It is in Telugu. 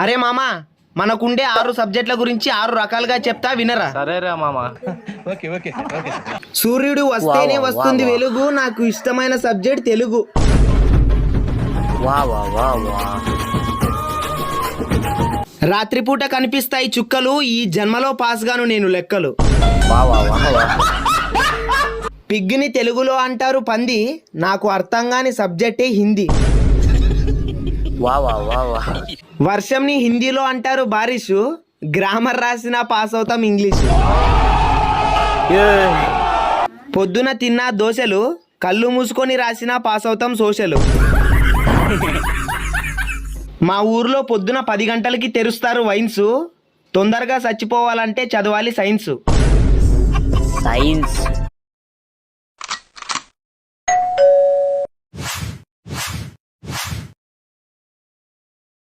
అరే మామా, మనకుండే 6 సబ్జెక్టుల గురించి 6 రకాలుగా చెప్తా వినరా. సరేరా మామ. సూర్యుడు వస్తేనే వస్తుంది వెలుగు, నాకు ఇష్టమైన సబ్జెక్ట్ తెలుగు. రాత్రిపూట కనిపిస్తాయి చుక్కలు, ఈ జన్మలో పాస్ గాను నేను లెక్కలు. పిగ్గిని తెలుగులో అంటారు పంది, నాకు అర్థం కాని సబ్జెక్టే హిందీ. వర్షంని హిందీలో అంటారు బారిషు, గ్రామర్ రాసినా పాస్ అవుతాం ఇంగ్లీషు. పొద్దున తిన్న దోశలు, కళ్ళు మూసుకొని రాసినా పాస్ అవుతాం సోషలు. మా ఊర్లో పొద్దున 10 గంటలకి తెరుస్తారు వైన్స్, తొందరగా చచ్చిపోవాలంటే చదవాలి సైన్స్.